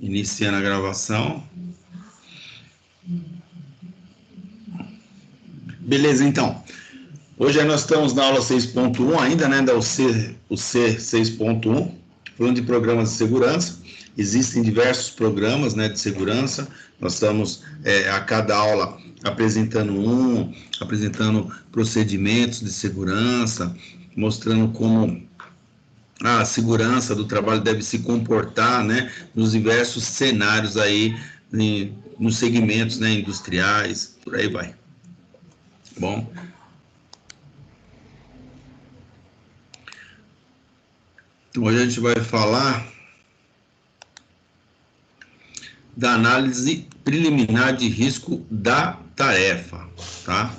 Iniciando a gravação. Beleza, então. Hoje nós estamos na aula 6.1 ainda, né? O C 6.1, falando de programas de segurança. Existem diversos programas, né, de segurança. Nós estamos a cada aula apresentando procedimentos de segurança, mostrando como a segurança do trabalho deve se comportar, né, nos diversos cenários aí, nos segmentos, né, industriais, por aí vai. Bom. Então, hoje a gente vai falar da análise preliminar de risco da tarefa, tá?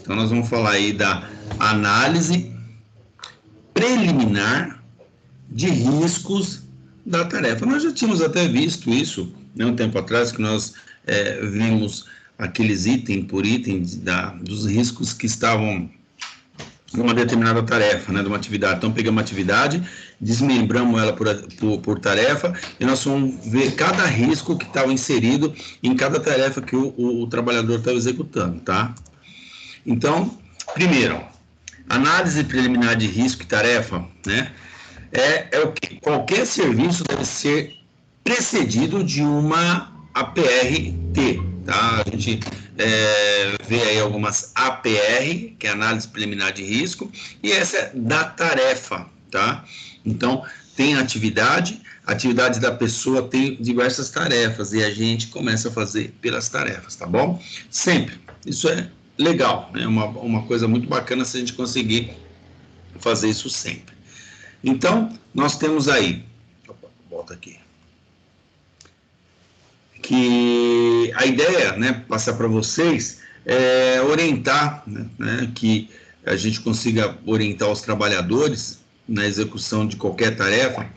Então, nós vamos falar aí da análise preliminar de riscos da tarefa. Nós já tínhamos até visto isso, né, um tempo atrás, que nós vimos aqueles item por item dos riscos que estavam numa determinada tarefa, né, de uma atividade. Então, pegamos uma atividade, desmembramos ela por tarefa e nós vamos ver cada risco que estava inserido em cada tarefa que o trabalhador estava executando, tá? Então, primeiro, análise preliminar de risco e tarefa, né, é o que qualquer serviço deve ser precedido de uma APR-T, tá? A gente vê aí algumas APR, que é análise preliminar de risco, e essa é da tarefa, tá? Então, tem atividade da pessoa tem diversas tarefas, e a gente começa a fazer pelas tarefas, tá bom? Sempre. Isso é legal, né? Uma coisa muito bacana se a gente conseguir fazer isso sempre. Então, nós temos aí, volta aqui, que a ideia, né, passar para vocês, é orientar, né, que a gente consiga orientar os trabalhadores na execução de qualquer tarefa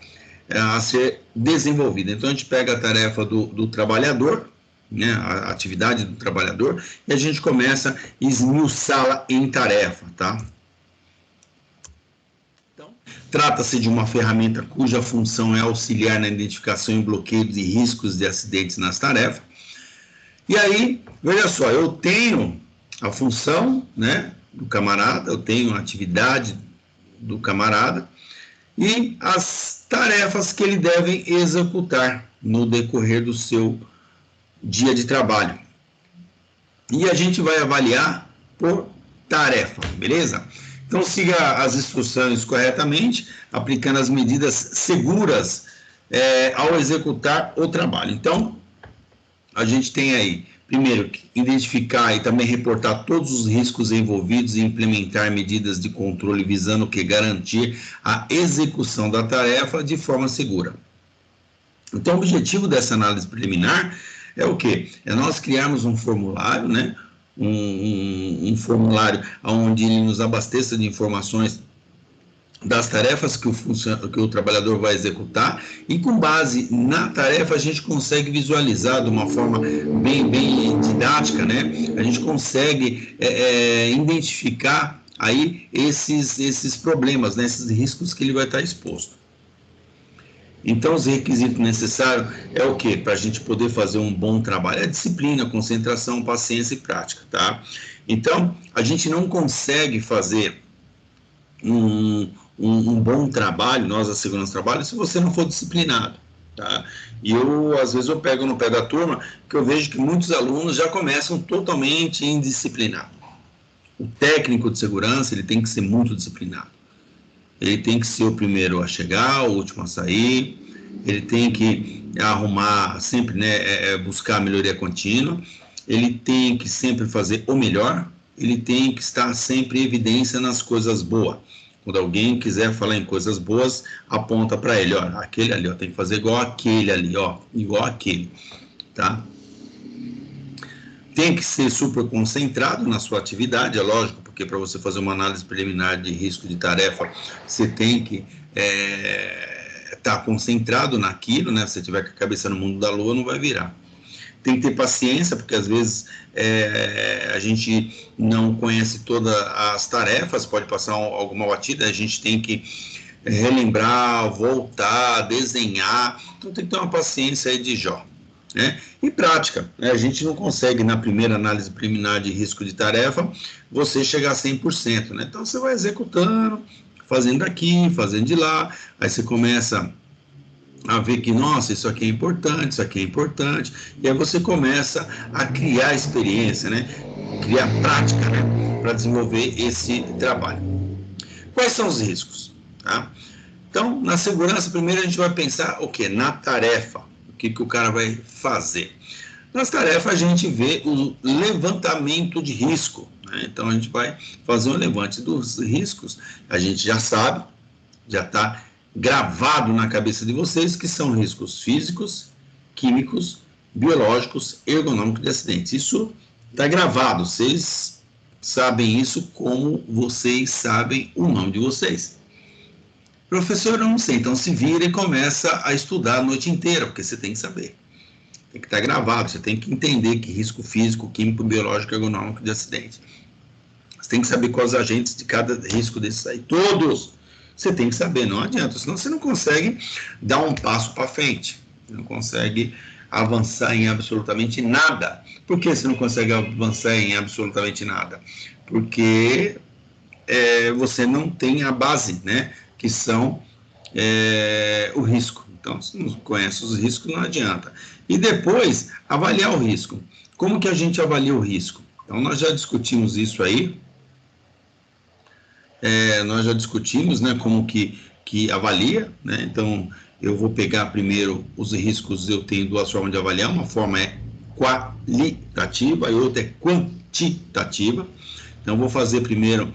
a ser desenvolvida. Então, a gente pega a tarefa do trabalhador, né, a atividade do trabalhador, e a gente começa a esmiuçá-la em tarefa, tá? Trata-se de uma ferramenta cuja função é auxiliar na identificação e bloqueio de riscos de acidentes nas tarefas. E aí, veja só, eu tenho a função, né, do camarada, eu tenho a atividade do camarada e as tarefas que ele deve executar no decorrer do seu dia de trabalho. E a gente vai avaliar por tarefa, beleza? Então, siga as instruções corretamente, aplicando as medidas seguras ao executar o trabalho. Então, a gente tem aí, primeiro, identificar e também reportar todos os riscos envolvidos e implementar medidas de controle visando o que garantir a execução da tarefa de forma segura. Então, o objetivo dessa análise preliminar é o quê? É nós criarmos um formulário, né? Um formulário onde ele nos abasteça de informações das tarefas que o trabalhador vai executar, e com base na tarefa a gente consegue visualizar de uma forma bem didática, né? A gente consegue identificar aí esses problemas, né? Esses riscos que ele vai estar exposto. Então, os requisitos necessários é o quê? Para a gente poder fazer um bom trabalho. É disciplina, concentração, paciência e prática, tá? Então, a gente não consegue fazer um bom trabalho, nós da segurança do trabalho, se você não for disciplinado, tá? E às vezes eu pego no pé da turma, que eu vejo que muitos alunos já começam totalmente indisciplinados. O técnico de segurança, ele tem que ser muito disciplinado. Ele tem que ser o primeiro a chegar, o último a sair, ele tem que arrumar sempre, né, buscar a melhoria contínua, ele tem que sempre fazer o melhor, ele tem que estar sempre em evidência nas coisas boas. Quando alguém quiser falar em coisas boas, aponta para ele, ó, aquele ali, ó, tem que fazer igual aquele ali, ó, igual aquele, tá? Tem que ser super concentrado na sua atividade, é lógico, porque para você fazer uma análise preliminar de risco de tarefa, você tem que estar concentrado naquilo, né? Se você tiver com a cabeça no mundo da lua, não vai virar. Tem que ter paciência, porque às vezes a gente não conhece todas as tarefas, pode passar alguma batida, a gente tem que relembrar, voltar, desenhar. Então tem que ter uma paciência aí de Jó, né? E prática, né? A gente não consegue, na primeira análise preliminar de risco de tarefa, você chegar a 100%, né? Então você vai executando, fazendo aqui, fazendo de lá, aí você começa a ver que, nossa, isso aqui é importante, isso aqui é importante, e aí você começa a criar experiência, né? Criar prática, né? Para desenvolver esse trabalho. Quais são os riscos? Tá? Então, na segurança, primeiro a gente vai pensar o quê? Na tarefa. O que o cara vai fazer? Nas tarefas a gente vê o levantamento de risco, né? Então a gente vai fazer um levante dos riscos. A gente já sabe, já está gravado na cabeça de vocês que são riscos físicos, químicos, biológicos, ergonômicos de acidentes. Isso está gravado, vocês sabem isso como vocês sabem o nome de vocês. Professor, eu não sei, então se vira e começa a estudar a noite inteira, porque você tem que saber. Tem que estar gravado, você tem que entender que risco físico, químico, biológico, ergonômico de acidente. Você tem que saber quais agentes de cada risco desses aí, todos. Você tem que saber, não adianta, senão você não consegue dar um passo para frente, não consegue avançar em absolutamente nada. Por que você não consegue avançar em absolutamente nada? Porque você não tem a base, né, que são o risco. Então, se não conhece os riscos, não adianta. E depois, avaliar o risco. Como que a gente avalia o risco? Então, nós já discutimos isso aí. Nós já discutimos, né, como que avalia, né? Então, eu vou pegar primeiro os riscos, eu tenho duas formas de avaliar, uma forma é qualitativa e outra é quantitativa. Então, vou fazer primeiro,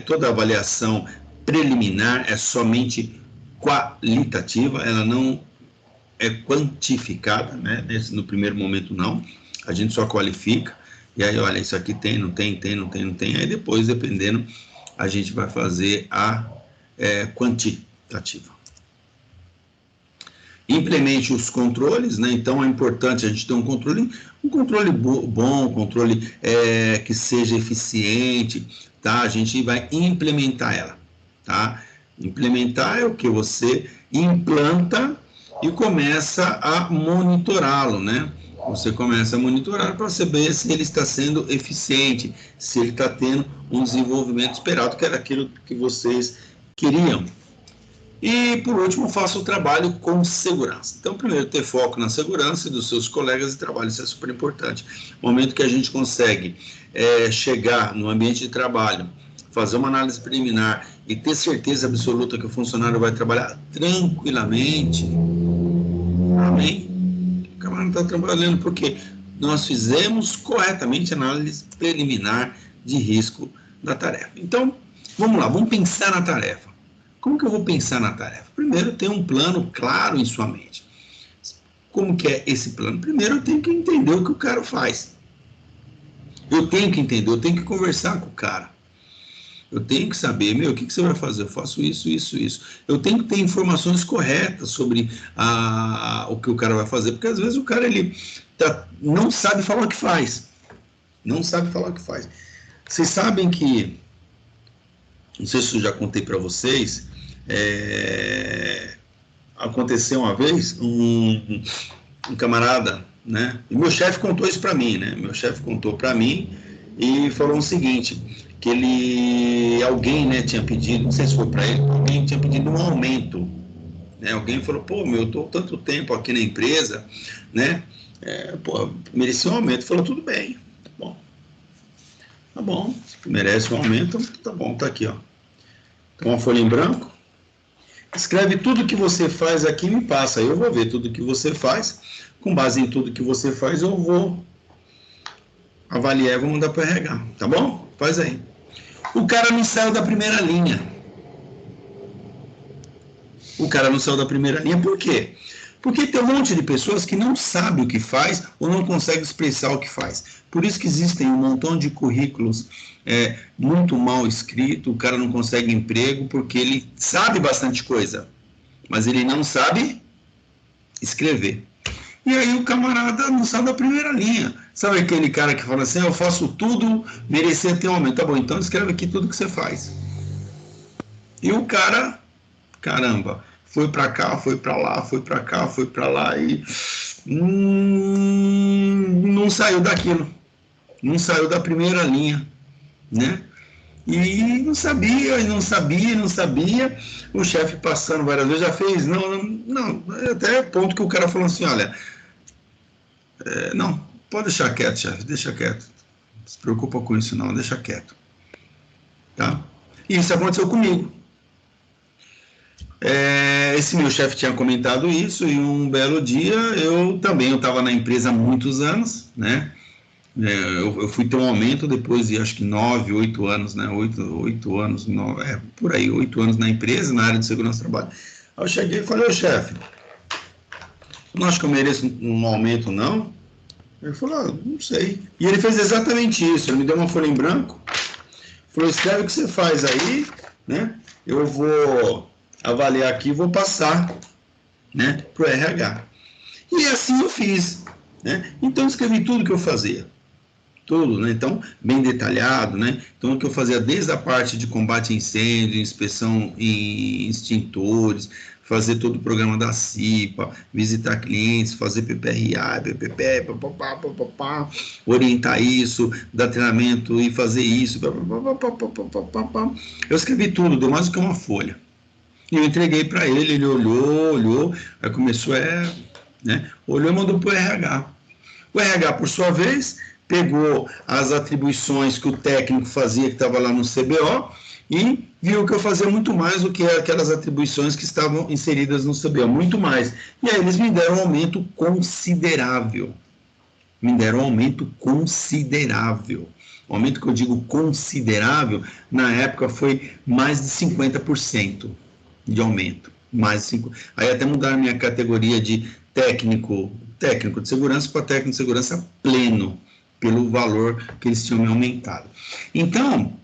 toda a avaliação preliminar é somente qualitativa, ela não é quantificada, né? No primeiro momento não, a gente só qualifica, e aí olha, isso aqui tem, não tem, aí depois, dependendo, a gente vai fazer a quantitativa. Implemente os controles, né? Então é importante a gente ter um controle bom, um controle que seja eficiente, tá? A gente vai implementar ela, tá? Implementar é o que você implanta e começa a monitorá-lo, né? Você começa a monitorar para saber se ele está sendo eficiente, se ele está tendo um desenvolvimento esperado, que era aquilo que vocês queriam. E, por último, faça o trabalho com segurança. Então, primeiro, ter foco na segurança dos seus colegas de trabalho, isso é super importante. No momento que a gente consegue chegar no ambiente de trabalho, fazer uma análise preliminar e ter certeza absoluta que o funcionário vai trabalhar tranquilamente, amém? O camarada está trabalhando porque nós fizemos corretamente a análise preliminar de risco da tarefa. Então, vamos lá, vamos pensar na tarefa. Como que eu vou pensar na tarefa? Primeiro, ter um plano claro em sua mente. Como que é esse plano? Primeiro, eu tenho que entender o que o cara faz. Eu tenho que entender, eu tenho que conversar com o cara. Eu tenho que saber, o que você vai fazer? Eu faço isso, isso, isso. Eu tenho que ter informações corretas sobre o que o cara vai fazer, porque às vezes o cara não sabe falar o que faz. Não sabe falar o que faz. Vocês sabem que, não sei se eu já contei para vocês, aconteceu uma vez, um camarada, né? E meu chefe contou isso para mim, né? Meu chefe contou para mim e falou o seguinte, que alguém, né, tinha pedido, não sei se foi para ele, alguém tinha pedido um aumento, né? Alguém falou, pô, eu estou tanto tempo aqui na empresa, né? Merecia um aumento. Falou, tudo bem, tá bom, merece um aumento, tá bom, tá aqui, ó. Então, uma folha em branco, escreve tudo que você faz aqui e me passa, eu vou ver tudo que você faz, com base em tudo que você faz, eu vou avaliar e vou mandar para o RH, tá bom? Faz aí. O cara não saiu da primeira linha. Por quê? Porque tem um monte de pessoas que não sabem o que faz ou não conseguem expressar o que faz. Por isso que existem um montão de currículos muito mal escritos, o cara não consegue emprego porque ele sabe bastante coisa, mas ele não sabe escrever. E aí o camarada não sai da primeira linha. Sabe aquele cara que fala assim, eu faço tudo, merecia ter um aumento. Tá bom, então escreve aqui tudo que você faz. E o cara caramba, foi para cá, foi para lá, foi para cá, foi para lá e não saiu daquilo, não saiu da primeira linha, né? E não sabia, e não sabia, e não sabia. O chefe passando várias vezes já fez, não, até o ponto que o cara falou assim, olha, não, pode deixar quieto, chefe, deixa quieto. Não se preocupa com isso não, deixa quieto. Tá? E isso aconteceu comigo. Esse meu chefe tinha comentado isso e um belo dia eu estava na empresa há muitos anos, né? Eu fui ter um aumento depois de acho que 9, 8 anos, né? 8 anos, 9, por aí, 8 anos na empresa, na área de segurança do trabalho. Aí eu cheguei e falei, ô chefe, não acho que eu mereço um aumento, não? Ele falou, não sei. E ele fez exatamente isso, ele me deu uma folha em branco, falou, escreve o que você faz aí, né? Eu vou avaliar aqui e vou passar, né, para o RH. E assim eu fiz, né? Então eu escrevi tudo que eu fazia. Tudo, né? Então, bem detalhado, né? Então, o que eu fazia desde a parte de combate a incêndio, inspeção em extintores, fazer todo o programa da CIPA, visitar clientes, fazer PPRA, PPP, papapá, papapá, orientar isso, dar treinamento e fazer isso, papapá. Eu escrevi tudo, deu mais do que uma folha. E eu entreguei para ele, ele olhou, aí começou né? Olhou e mandou para o RH. O RH, por sua vez, pegou as atribuições que o técnico fazia, que estava lá no CBO, e viu que eu fazia muito mais do que aquelas atribuições que estavam inseridas no CBO, muito mais. E aí eles me deram um aumento considerável. Me deram um aumento considerável. O aumento que eu digo considerável, na época foi mais de 50% de aumento. Mais de 50%. Aí até mudaram minha categoria de técnico de segurança para técnico de segurança pleno, pelo valor que eles tinham me aumentado. Então,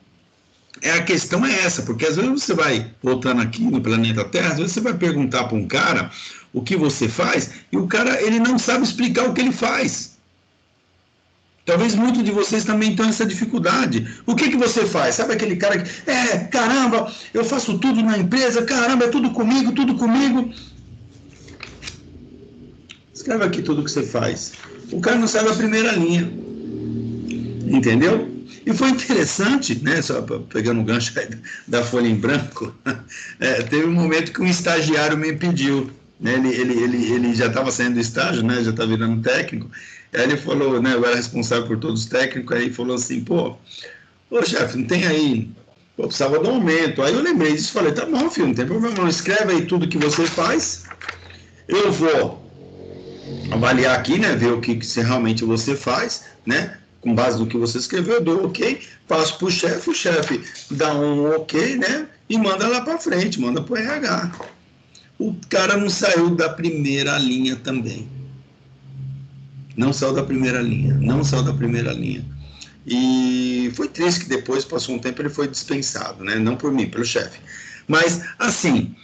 a questão é essa, porque às vezes você vai, voltando aqui no planeta Terra, às vezes você vai perguntar para um cara o que você faz, e o cara, ele não sabe explicar o que ele faz. Talvez muitos de vocês também tenham essa dificuldade. O que você faz? Sabe aquele cara que, caramba, eu faço tudo na empresa, caramba, é tudo comigo, tudo comigo. Escreve aqui tudo que você faz. O cara não sabe a primeira linha. Entendeu? E foi interessante, né? Só pegando o gancho da folha em branco, teve um momento que um estagiário me pediu, né? Ele já estava saindo do estágio, né? Já estava virando técnico. Aí ele falou, né? Eu era responsável por todos os técnicos. Aí ele falou assim, ô chefe, não tem aí? Pô, precisava de um aumento. Aí eu lembrei disso e falei, tá bom, filho, não tem problema não. Escreve aí tudo que você faz. Eu vou avaliar aqui, né? Ver o que realmente você faz, né? Com base no que você escreveu, eu dou ok, passo para o chefe dá um ok, né? E manda lá para frente, manda para o RH. O cara não saiu da primeira linha também. Não saiu da primeira linha. E foi triste que depois, passou um tempo, ele foi dispensado, né? Não por mim, pelo chefe. Mas, assim,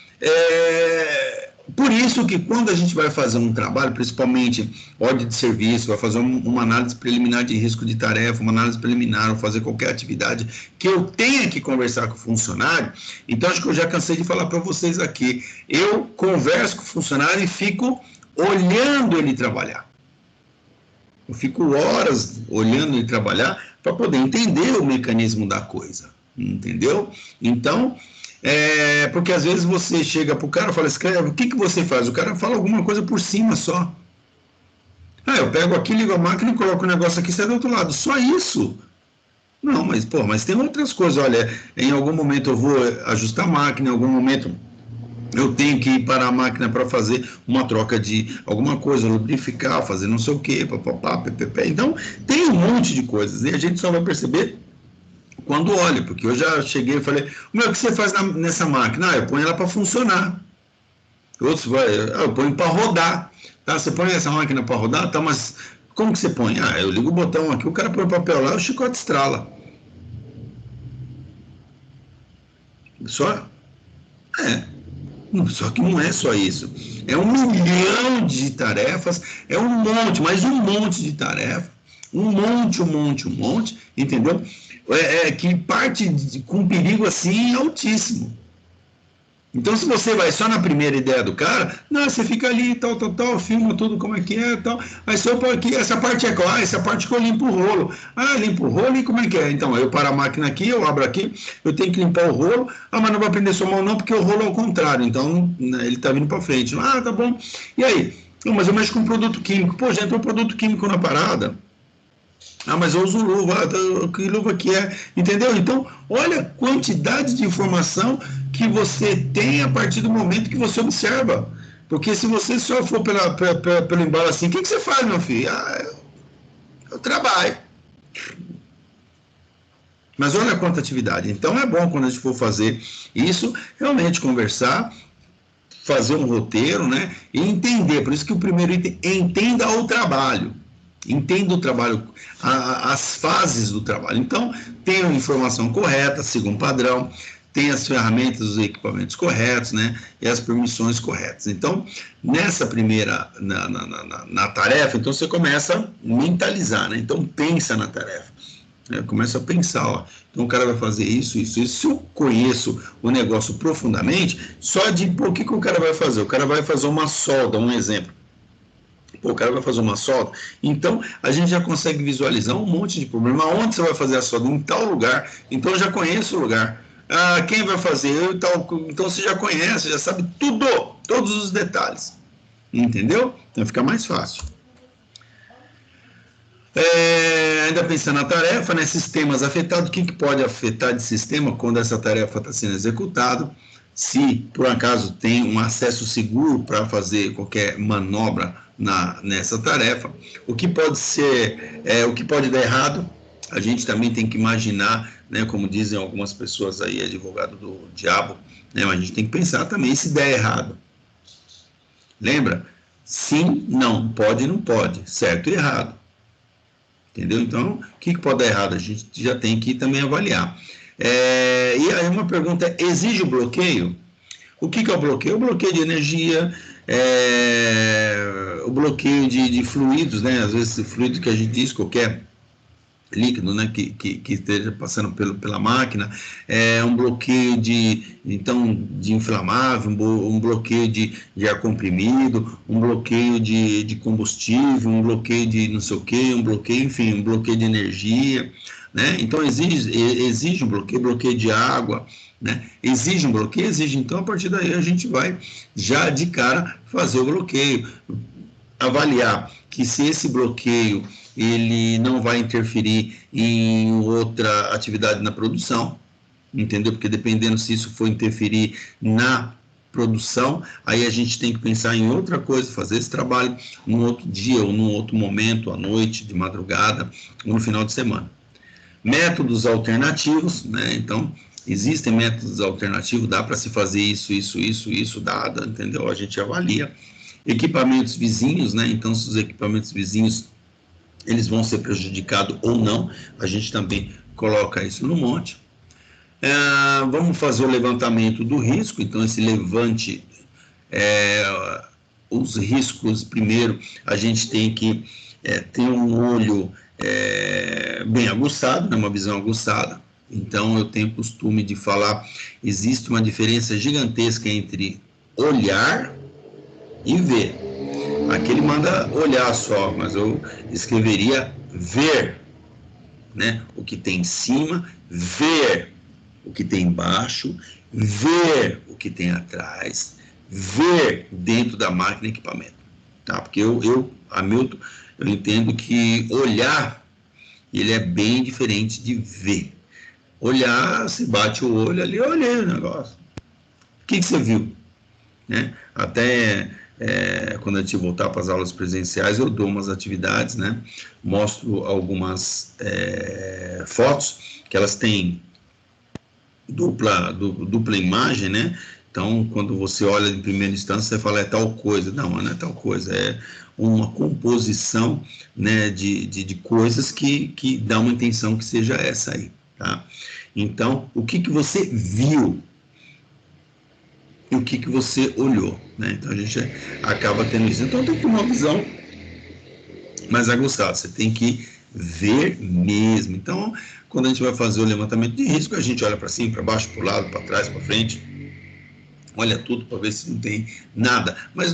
por isso que quando a gente vai fazer um trabalho, principalmente ordem de serviço, vai fazer uma análise preliminar de risco de tarefa, uma análise preliminar, ou fazer qualquer atividade que eu tenha que conversar com o funcionário, então acho que eu já cansei de falar para vocês aqui, eu converso com o funcionário e fico olhando ele trabalhar. Eu fico horas olhando ele trabalhar para poder entender o mecanismo da coisa, entendeu? Então, porque às vezes você chega para o cara e fala, escreve, o que você faz? O cara fala alguma coisa por cima só. Eu pego aqui, ligo a máquina e coloco o negócio aqui e sai do outro lado. Só isso. Não, mas tem outras coisas. Olha, em algum momento eu vou ajustar a máquina, em algum momento eu tenho que ir para a máquina para fazer uma troca de alguma coisa, lubrificar, fazer não sei o quê, papapá, ppp. Então, tem um monte de coisas. E a gente só vai perceber quando olha, porque eu já cheguei e falei, o que você faz nessa máquina? Eu ponho ela para funcionar. Outros eu ponho para rodar. Tá? Você põe essa máquina para rodar, tá? Mas como que você põe? Eu ligo o botão aqui, o cara põe o papel lá, o chicote estrala. Só que não é só isso. É 1 milhão de tarefas, um monte de tarefas, um monte, entendeu? Que parte com perigo assim altíssimo. Então, se você vai só na primeira ideia do cara, não, você fica ali, tal, filma tudo como é que é, tal. Aí se eu pôr aqui, essa parte é qual? Essa parte que eu limpo o rolo. Ah, limpo o rolo e como é que é? Então, eu paro a máquina aqui, eu abro aqui, eu tenho que limpar o rolo. Ah, mas não vai prender sua mão não, porque o rolo é ao contrário. Então, né, ele tá vindo para frente. Ah, tá bom. E aí? Não, mas eu mexo com produto químico. Pô, já entrou produto químico na parada. Ah, mas eu uso luva, que luva que é? Entendeu? Então, olha a quantidade de informação que você tem a partir do momento que você observa. Porque se você só for pelo embalo assim, o que você faz, meu filho? Ah, eu trabalho. Mas olha quanta atividade. Então é bom quando a gente for fazer isso, realmente conversar, fazer um roteiro, né? E entender. Por isso que o primeiro item, entenda o trabalho. Entenda o trabalho, as fases do trabalho. Então, tenha a informação correta, siga um padrão, tenha as ferramentas, os equipamentos corretos, né? E as permissões corretas. Então, nessa primeira, na tarefa, então você começa a mentalizar, né? Então, pensa na tarefa. Começa a pensar, ó, então o cara vai fazer isso, isso, isso. Se eu conheço o negócio profundamente, só de pô, o que o cara vai fazer? O cara vai fazer uma solda, um exemplo. Pô, o cara vai fazer uma solda. Então, a gente já consegue visualizar um monte de problema. Onde você vai fazer a solda? Em tal lugar. Então, eu já conheço o lugar. Ah, quem vai fazer? Eu e tal. Então, você já conhece, já sabe tudo, todos os detalhes. Entendeu? Então, fica mais fácil. Ainda pensando na tarefa, né? Sistemas afetados. O que pode afetar de sistema quando essa tarefa está sendo executada? Se, por acaso, tem um acesso seguro para fazer qualquer manobra nessa tarefa. O que pode ser, o que pode dar errado, a gente também tem que imaginar, né, como dizem algumas pessoas aí, advogado do diabo, né, mas a gente tem que pensar também se der errado. Lembra? Sim, não, pode, não pode, certo e errado. Entendeu? Então, o que pode dar errado? A gente já tem que também avaliar. E aí uma pergunta é, exige o bloqueio? O que é o bloqueio? O bloqueio de energia, o bloqueio de fluidos, né? Às vezes fluido que a gente diz, qualquer líquido, né, que esteja passando pela máquina, um bloqueio de inflamável, um bloqueio de ar comprimido, um bloqueio de combustível, um bloqueio de não sei o que, um bloqueio, enfim, um bloqueio de energia, né? Então exige um bloqueio de água, né? Exige um bloqueio, exige, então a partir daí a gente vai já de cara fazer o bloqueio, avaliar que se esse bloqueio ele não vai interferir em outra atividade na produção, entendeu? Porque dependendo se isso for interferir na produção, aí a gente tem que pensar em outra coisa, fazer esse trabalho num outro dia ou num outro momento, à noite, de madrugada ou no final de semana. Métodos alternativos, né? Então, existem métodos alternativos, dá para se fazer isso, dá, entendeu? A gente avalia. Equipamentos vizinhos, né? Então, se os equipamentos vizinhos eles vão ser prejudicados ou não, a gente também coloca isso no monte. Vamos fazer o levantamento do risco, então esse levante, os riscos, primeiro, a gente tem que ter um olho bem aguçado, né, uma visão aguçada. Então, eu tenho costume de falar, existe uma diferença gigantesca entre olhar e ver. Aqui ele manda olhar só, mas eu escreveria ver, né? O que tem em cima, ver o que tem embaixo, ver o que tem atrás, ver dentro da máquina e equipamento, tá? Porque Hamilton, eu entendo que olhar, ele é bem diferente de ver. Olhar, se bate o olho ali, eu olhei o negócio. O que você viu? Né? Até quando a gente voltar para as aulas presenciais, eu dou umas atividades, né? Mostro algumas fotos que elas têm dupla imagem, né? Então, quando você olha em primeira instância, você fala é tal coisa. Não é tal coisa, é uma composição, né, de coisas que dá uma intenção que seja essa aí, tá? Então, o que você viu e o que você olhou, né? Então a gente acaba tendo isso. Então tem que ter uma visão mais aguçada, você tem que ver mesmo. Então, quando a gente vai fazer o levantamento de risco, a gente olha para cima, para baixo, para o lado, para trás, para frente, olha tudo para ver se não tem nada. Mas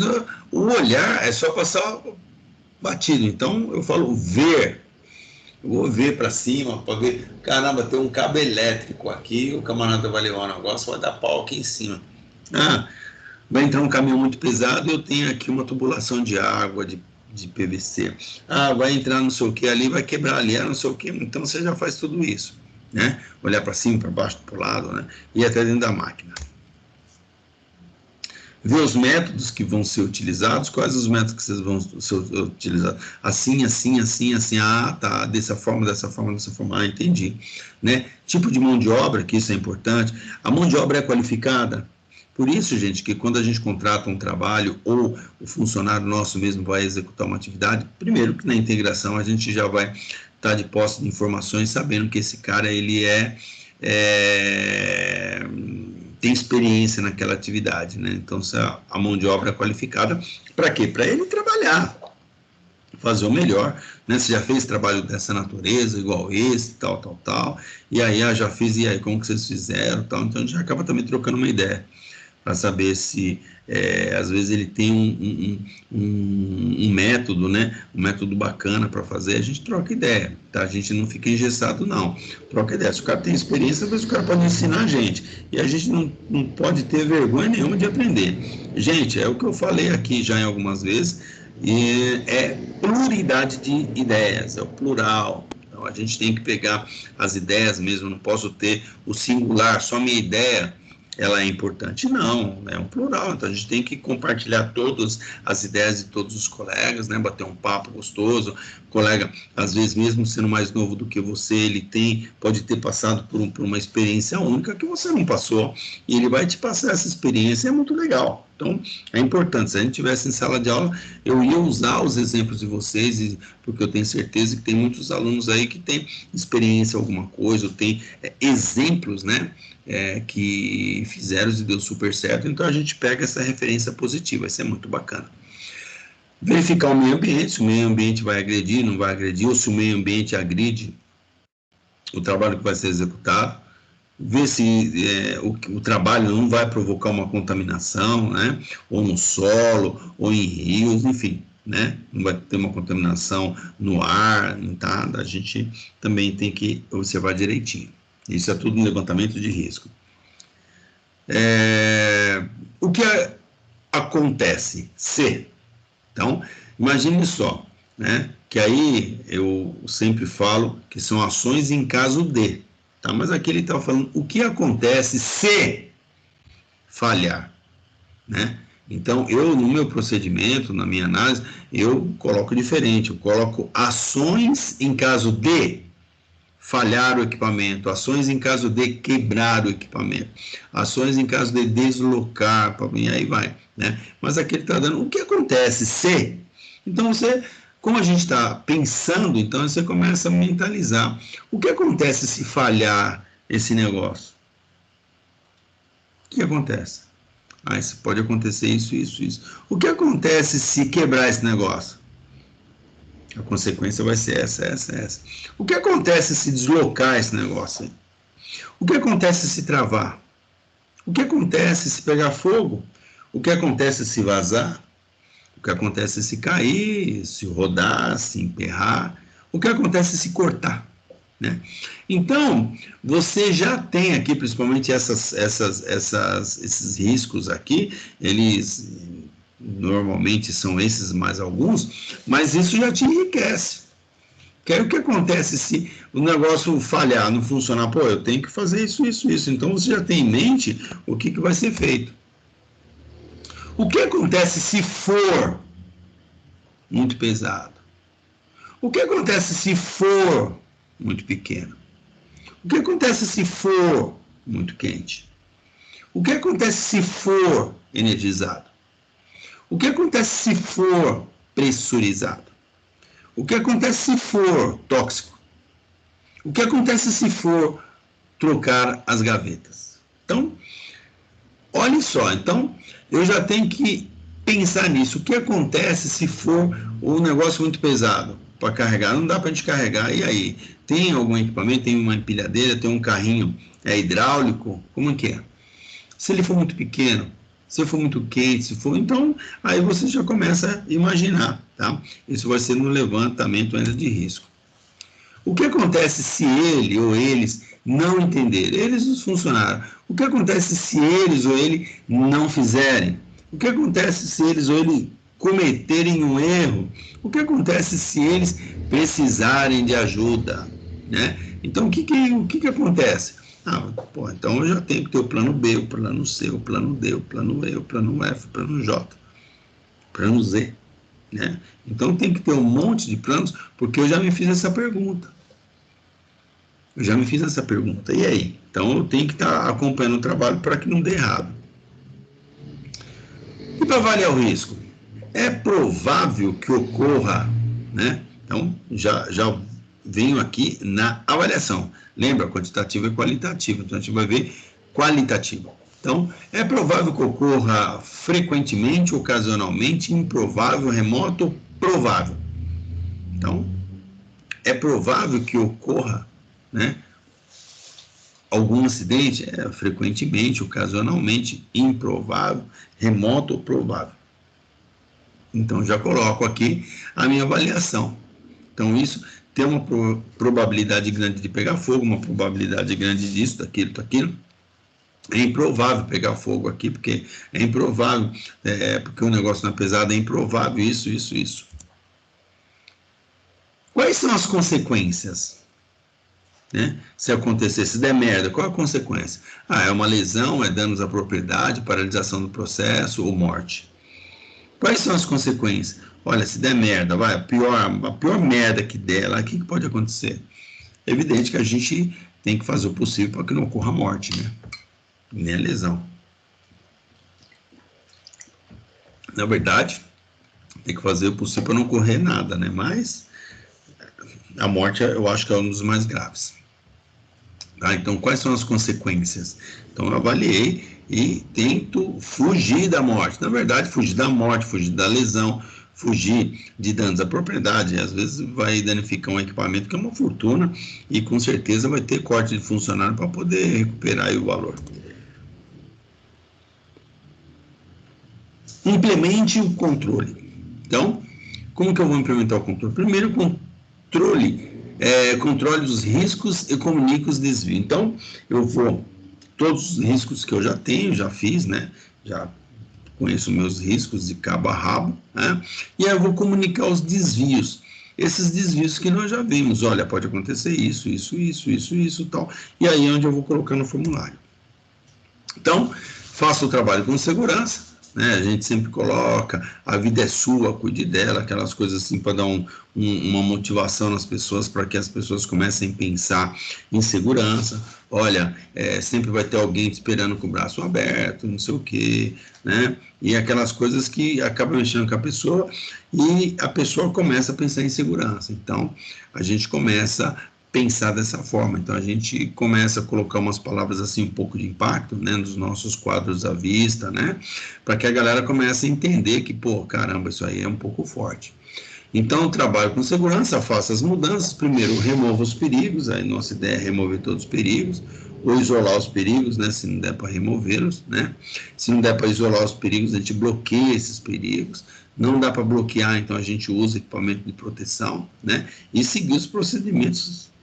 o olhar é só passar batido. Então, eu falo ver. Eu vou ver para cima, para ver, caramba, tem um cabo elétrico aqui, o camarada vai levar um negócio, vai dar pau aqui em cima. Ah, vai entrar um caminhão muito pesado, eu tenho aqui uma tubulação de água, de PVC. Ah, vai entrar não sei o que ali, vai quebrar ali, não sei o que. Então você já faz tudo isso, né? Olhar para cima, para baixo, para o lado, né? E até dentro da máquina. Ver os métodos que vão ser utilizados, quais os métodos que vocês vão ser utilizados. Assim, assim, assim, assim, ah, tá, dessa forma, dessa forma, dessa forma, ah, entendi. Né? Tipo de mão de obra, que isso é importante. A mão de obra é qualificada. Por isso, gente, que quando a gente contrata um trabalho ou o funcionário nosso mesmo vai executar uma atividade, primeiro que na integração a gente já vai estar de posse de informações sabendo que esse cara, ele tem experiência naquela atividade, né? Então, se a mão de obra é qualificada, para quê? Para ele trabalhar, fazer o melhor, né? Você já fez trabalho dessa natureza, igual esse, tal, e aí, já fiz, e aí, como que vocês fizeram, tal, então a gente acaba também trocando uma ideia, para saber se, às vezes ele tem um método, né? Um método bacana para fazer, a gente troca ideia, tá? A gente não fica engessado, não. Troca ideia. Se o cara tem experiência, às vezes o cara pode ensinar a gente. E a gente não pode ter vergonha nenhuma de aprender. Gente, é o que eu falei aqui já em algumas vezes, é pluralidade de ideias, é o plural. Então a gente tem que pegar as ideias mesmo, não posso ter o singular, só minha ideia, ela é importante? Não, é um plural, então a gente tem que compartilhar todas as ideias de todos os colegas, né, bater um papo gostoso, o colega, às vezes mesmo sendo mais novo do que você, ele pode ter passado por uma experiência única que você não passou, e ele vai te passar essa experiência, é muito legal. Então, é importante, se a gente tivesse em sala de aula, eu ia usar os exemplos de vocês, porque eu tenho certeza que tem muitos alunos aí que têm experiência em alguma coisa, ou tem exemplos, né, que fizeram e deu super certo, então a gente pega essa referência positiva, isso é muito bacana. Verificar o meio ambiente, se o meio ambiente vai agredir, não vai agredir, ou se o meio ambiente agride o trabalho que vai ser executado, ver se o trabalho não vai provocar uma contaminação, né, ou no solo, ou em rios, enfim, né, não vai ter uma contaminação no ar, tá? A gente também tem que observar direitinho. Isso é tudo um levantamento de risco. O que acontece se? Então, imagine só, né, que aí eu sempre falo que são ações em caso de, tá? Mas aqui ele está falando o que acontece se falhar, né? Então, no meu procedimento, na minha análise, eu coloco diferente, eu coloco ações em caso de falhar o equipamento, ações em caso de quebrar o equipamento, ações em caso de deslocar, e aí vai, né? Mas aqui ele está dando o que acontece se. Então como a gente está pensando, então você começa a mentalizar. O que acontece se falhar esse negócio? O que acontece? Isso pode acontecer isso. O que acontece se quebrar esse negócio? A consequência vai ser essa. O que acontece se deslocar esse negócio aí? O que acontece se travar? O que acontece se pegar fogo? O que acontece se vazar? O que acontece se cair, se rodar, se emperrar? O que acontece se cortar? Né? Então, você já tem aqui, principalmente esses riscos aqui, eles normalmente são esses mais alguns, mas isso já te enriquece. Que aí o que acontece se o negócio falhar, não funcionar? Pô, eu tenho que fazer isso. Então você já tem em mente o que vai ser feito. O que acontece se for muito pesado? O que acontece se for muito pequeno? O que acontece se for muito quente? O que acontece se for energizado? O que acontece se for pressurizado? O que acontece se for tóxico? O que acontece se for trocar as gavetas? Então, olha só, então eu já tenho que pensar nisso. O que acontece se for um negócio muito pesado para carregar? Não dá para a gente carregar. E aí? Tem algum equipamento? Tem uma empilhadeira? Tem um carrinho hidráulico? Como é que é? Se ele for muito pequeno, Se for muito quente, se for... Então, aí você já começa a imaginar, tá? Isso vai ser no levantamento ainda de risco. O que acontece se ele ou eles não entenderem? Eles, os funcionários. O que acontece se eles ou ele não fizerem? O que acontece se eles ou ele cometerem um erro? O que acontece se eles precisarem de ajuda? Né? Então, o que acontece? Então eu já tenho que ter o plano B, o plano C, o plano D, o plano E, o plano F, o plano J, o plano Z. Né? Então tem que ter um monte de planos, porque eu já me fiz essa pergunta. E aí? Então eu tenho que estar acompanhando o trabalho para que não dê errado. E para avaliar o risco? É provável que ocorra, né? Então já venho aqui na avaliação. Lembra, quantitativa e qualitativa. Então a gente vai ver qualitativa. Então, é provável que ocorra frequentemente, ocasionalmente, improvável, remoto, provável. Então, é provável que ocorra, né, algum acidente, frequentemente, ocasionalmente, improvável, remoto ou provável. Então, já coloco aqui a minha avaliação. Então, isso tem uma probabilidade grande de pegar fogo, uma probabilidade grande disso, daquilo. É improvável pegar fogo aqui, porque é improvável, porque o negócio na pesada é improvável, isso. Quais são as consequências? Né? Se acontecer, se der merda, qual é a consequência? É uma lesão, é danos à propriedade, paralisação do processo ou morte. Quais são as consequências? Olha, se der merda, a pior merda que der lá, o que pode acontecer? É evidente que a gente tem que fazer o possível para que não ocorra morte, né? Nem a lesão. Na verdade, tem que fazer o possível para não ocorrer nada, né? Mas a morte eu acho que é um dos mais graves. Tá? Então, quais são as consequências? Então, eu avaliei e tento fugir da morte. Na verdade, fugir da morte, fugir da lesão, fugir de danos à propriedade. Às vezes vai danificar um equipamento que é uma fortuna e com certeza vai ter corte de funcionário para poder recuperar aí o valor. Implemente o controle. Então, como que eu vou implementar o controle? Primeiro, controle os riscos e comunique os desvios. Então, eu vou, todos os riscos que eu já tenho, já fiz, né? Já conheço meus riscos de cabo a rabo, né? E aí eu vou comunicar os desvios. Esses desvios que nós já vimos, olha, pode acontecer isso, tal. E aí é onde eu vou colocar no formulário. Então, faço o trabalho com segurança, né? A gente sempre coloca, a vida é sua, cuide dela, aquelas coisas assim para dar uma motivação nas pessoas, para que as pessoas comecem a pensar em segurança. Olha, sempre vai ter alguém te esperando com o braço aberto, não sei o quê, né? E aquelas coisas que acabam mexendo com a pessoa e a pessoa começa a pensar em segurança. Então, a gente começa a pensar dessa forma. Então, a gente começa a colocar umas palavras assim, um pouco de impacto, né, nos nossos quadros à vista, né, para que a galera comece a entender que, caramba, isso aí é um pouco forte. Então, trabalho com segurança, faço as mudanças. Primeiro, removo os perigos, aí nossa ideia é remover todos os perigos, ou isolar os perigos, né, se não der para removê-los, né. Se não der para isolar os perigos, a gente bloqueia esses perigos. Não dá para bloquear, então a gente usa equipamento de proteção, né, e seguir os procedimentos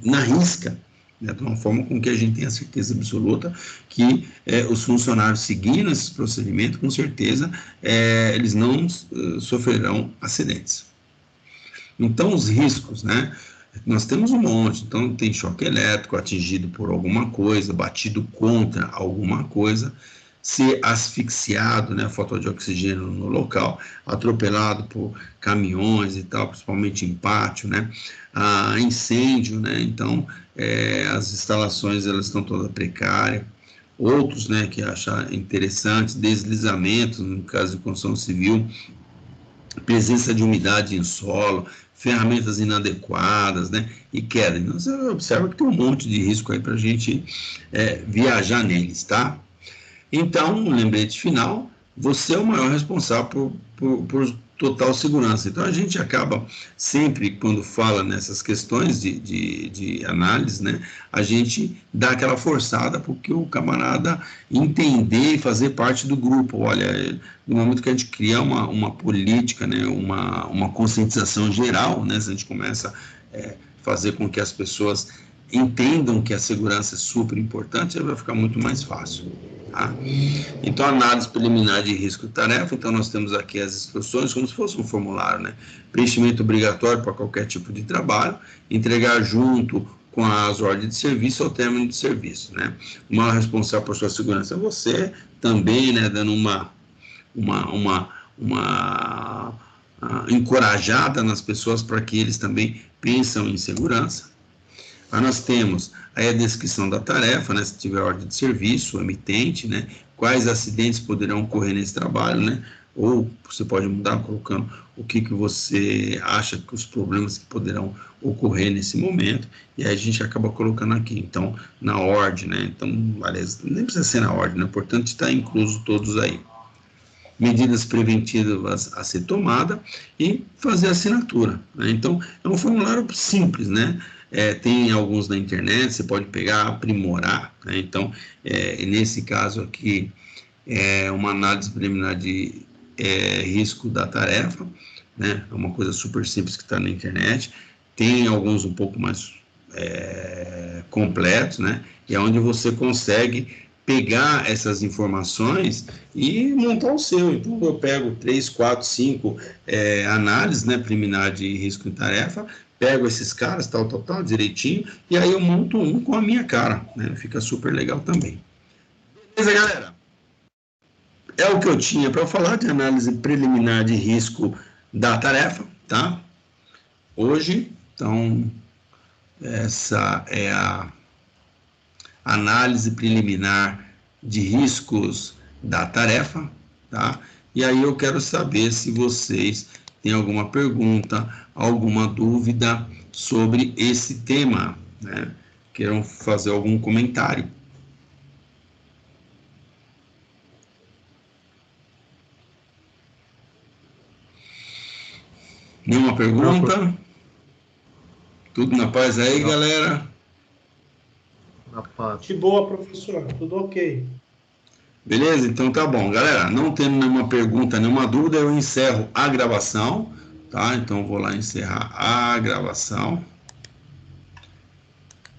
na risca, né, de uma forma com que a gente tenha certeza absoluta que os funcionários seguindo esses procedimentos, com certeza, eles não sofrerão acidentes. Então, os riscos, né? Nós temos um monte. Então, tem choque elétrico, atingido por alguma coisa, batido contra alguma coisa, ser asfixiado, né, falta de oxigênio no local, atropelado por caminhões e tal, principalmente em pátio, né, incêndio, né, então as instalações elas estão todas precárias, outros, né, que achar interessantes, deslizamentos, no caso de construção civil, presença de umidade em solo, ferramentas inadequadas, né, e queda. Então, você observa que tem um monte de risco aí para a gente viajar neles, tá? Então, um lembrete final, você é o maior responsável por total segurança. Então, a gente acaba sempre, quando fala nessas questões de análise, né, a gente dá aquela forçada porque o camarada entender e fazer parte do grupo. Olha, no momento que a gente cria uma política, né, uma conscientização geral, né, se a gente começa a fazer com que as pessoas entendam que a segurança é super importante, aí vai ficar muito mais fácil. Tá? Então, análise preliminar de risco-tarefa, então nós temos aqui as instruções, como se fosse um formulário, né? Preenchimento obrigatório para qualquer tipo de trabalho, entregar junto com as ordens de serviço ao término de serviço, né? O maior responsável por sua segurança é você, também, né, dando uma encorajada nas pessoas para que eles também pensam em segurança. Aí nós temos aí a descrição da tarefa, né, se tiver ordem de serviço, o emitente, né, quais acidentes poderão ocorrer nesse trabalho, né, ou você pode mudar colocando o que você acha que os problemas que poderão ocorrer nesse momento, e aí a gente acaba colocando aqui, então, na ordem, né, então, aliás, nem precisa ser na ordem, né, é importante estar incluso todos aí. Medidas preventivas a ser tomada e fazer a assinatura, né? Então, é um formulário simples, né? Tem alguns na internet, você pode pegar, aprimorar, né? Então, nesse caso aqui, é uma análise preliminar de risco da tarefa, né? É uma coisa super simples que está na internet. Tem alguns um pouco mais completos, né? E é onde você consegue pegar essas informações e montar o seu. Então, eu pego 3, 4, 5 análises, né, preliminar de risco em tarefa, pego esses caras, tal, direitinho, e aí eu monto um com a minha cara, né? Fica super legal também. Beleza, galera? É o que eu tinha para falar de análise preliminar de risco da tarefa, tá? Hoje, então, essa é a análise preliminar de riscos da tarefa, tá? E aí eu quero saber se vocês têm alguma pergunta, alguma dúvida sobre esse tema, né? Queiram fazer algum comentário. Nenhuma pergunta? Tudo na paz aí, galera? Na paz. De boa, professor. Tudo ok. Beleza? Então tá bom. Galera, não tendo nenhuma pergunta, nenhuma dúvida, eu encerro a gravação, tá? Então vou lá encerrar a gravação.